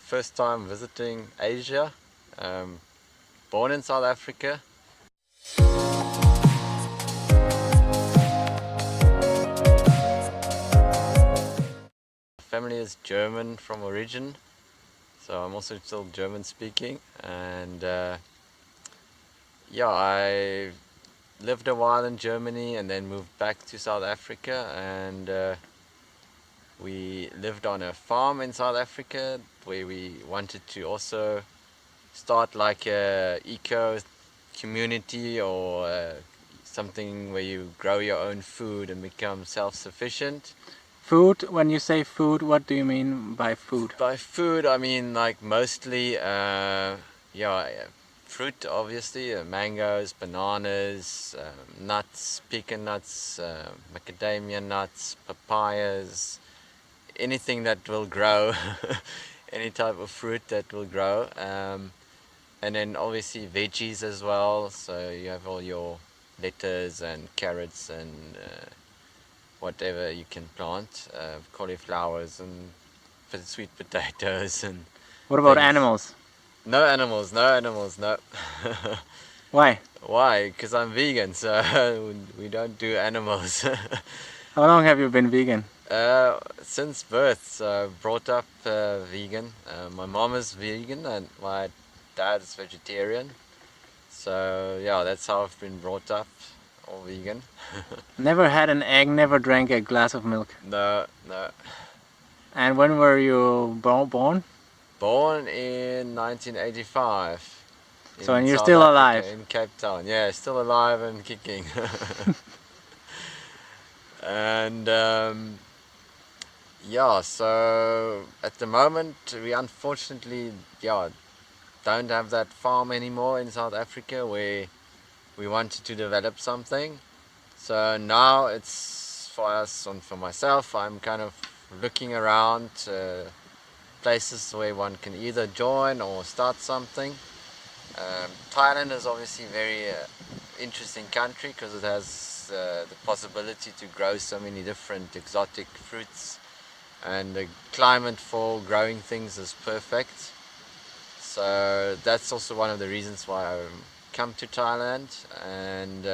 first time visiting Asia. Born in South Africa. Family is German from origin, so I'm also still German speaking, and yeah, I lived a while in Germany and then moved back to South Africa, and we lived on a farm in South Africa where we wanted to also start like a eco community or something where you grow your own food and become self-sufficient. Food, when you say food, what do you mean by food? By food, I mean like mostly, fruit obviously, mangoes, bananas, nuts, pecan nuts, macadamia nuts, papayas, anything that will grow, any type of fruit that will grow. And then obviously veggies as well, so you have all your lettuce and carrots and whatever you can plant, cauliflowers and sweet potatoes and What about things. animals? No animals, no animals, no. Why? Why? Because I'm vegan, so we don't do animals. How long have you been vegan? Since birth, so brought up vegan. My mom is vegan and my dad is vegetarian. So yeah, that's how I've been brought up, all vegan. Never had an egg, never drank a glass of milk. No, no. And when were you born? Born in 1985. So, and in you're South still Africa, alive? in Cape Town. Yeah, still alive and kicking. And yeah, so at the moment we unfortunately don't have that farm anymore in South Africa where we wanted to develop something. So now it's for us and for myself, I'm kind of looking around places where one can either join or start something. Thailand is obviously a very interesting country because it has the possibility to grow so many different exotic fruits, and the climate for growing things is perfect. So that's also one of the reasons why I come to Thailand. And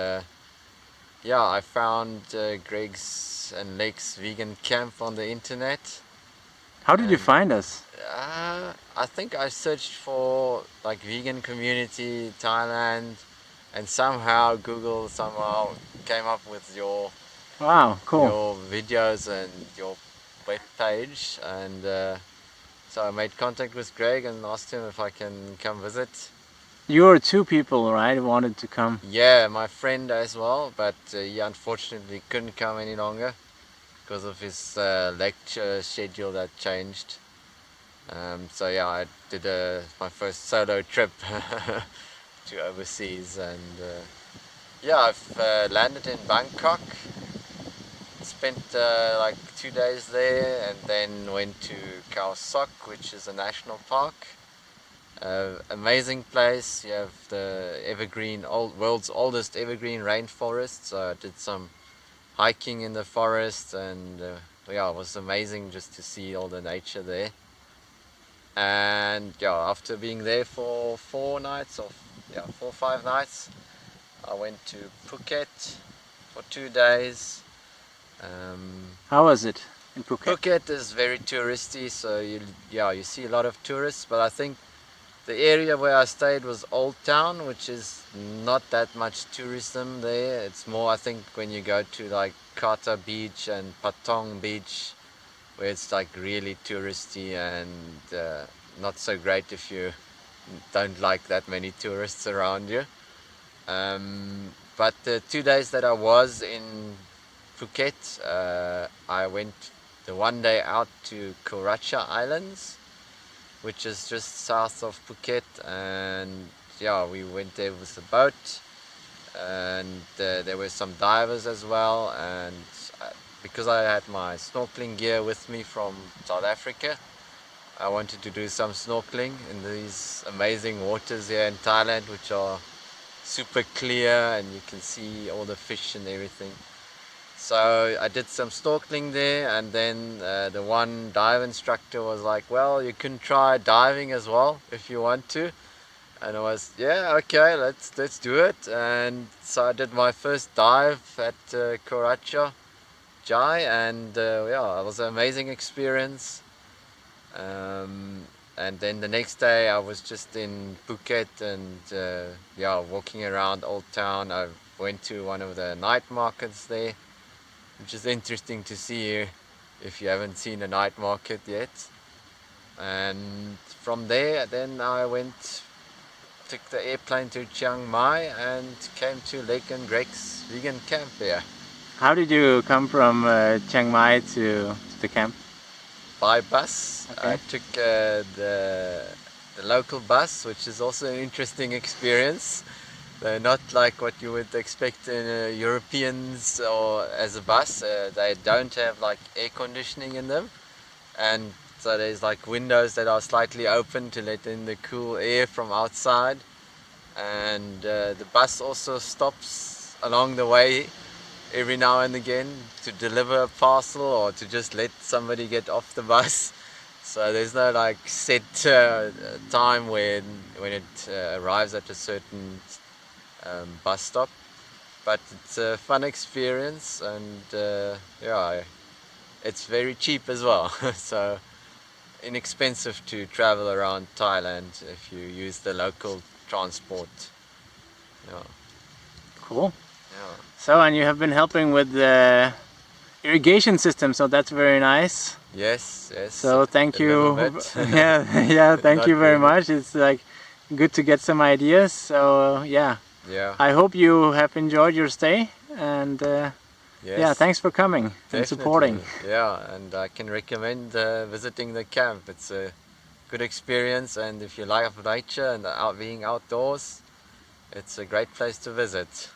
yeah, I found Greg's and Lake's vegan camp on the internet. How did you find us? I think I searched for like vegan community Thailand, and somehow Google somehow came up with your Wow, cool. your videos and your web page, and so I made contact with Greg and asked him if I can come visit. You were two people, right, who wanted to come? Yeah, my friend as well, but he unfortunately couldn't come any longer because of his lecture schedule that changed. So yeah, I did my first solo trip to overseas, and yeah, I've landed in Bangkok, spent like 2 days there, and then went to Khao Sok, which is a national park. Amazing place. You have the world's oldest evergreen rainforest, so I did some hiking in the forest, and yeah, it was amazing just to see all the nature there. And yeah, after being there for 4 or 5 nights, I went to Phuket for 2 days. How was it in Phuket? Phuket is very touristy, so you see a lot of tourists, but I think the area where I stayed was Old Town, which is not that much tourism there. It's more, I think, when you go to like Kata Beach and Patong Beach, where it's like really touristy and not so great if you don't like that many tourists around you. But the 2 days that I was in Phuket, I went the one day out to Kuracha Islands, which is just south of Phuket, and yeah, we went there with a boat, and there were some divers as well, and because I had my snorkeling gear with me from South Africa, I wanted to do some snorkeling in these amazing waters here in Thailand, which are super clear and you can see all the fish and everything. So I did some snorkeling there, and then the one dive instructor was like, well, you can try diving as well if you want to. And I was, yeah, okay, let's do it. And so I did my first dive at Koracha Jai, and yeah, it was an amazing experience. And then the next day I was just in Phuket, and yeah, walking around Old Town. I went to one of the night markets there, which is interesting to see if you haven't seen a night market yet. And from there, then I took the airplane to Chiang Mai and came to Lake and Greg's vegan camp here. How did you come from Chiang Mai to the camp? By bus. Okay. I took the local bus, which is also an interesting experience. They're not like what you would expect in Europeans or as a bus. They don't have like air conditioning in them, and so there's like windows that are slightly open to let in the cool air from outside. And the bus also stops along the way every now and again to deliver a parcel or to just let somebody get off the bus. So there's no like set time when it arrives at a certain bus stop. But it's a fun experience, and yeah, it's very cheap as well. So inexpensive to travel around Thailand if you use the local transport. Yeah. Cool. Yeah. So, and you have been helping with the irrigation system, so that's very nice. Yes, yes. So thank a you. little bit. Yeah, thank Not you very really. much. It's like good to get some ideas. So yeah, Yeah. I hope you have enjoyed your stay, and Yes. yeah, thanks for coming and Definitely. supporting. Yeah, and I can recommend visiting the camp. It's a good experience, and if you like nature and being outdoors, it's a great place to visit.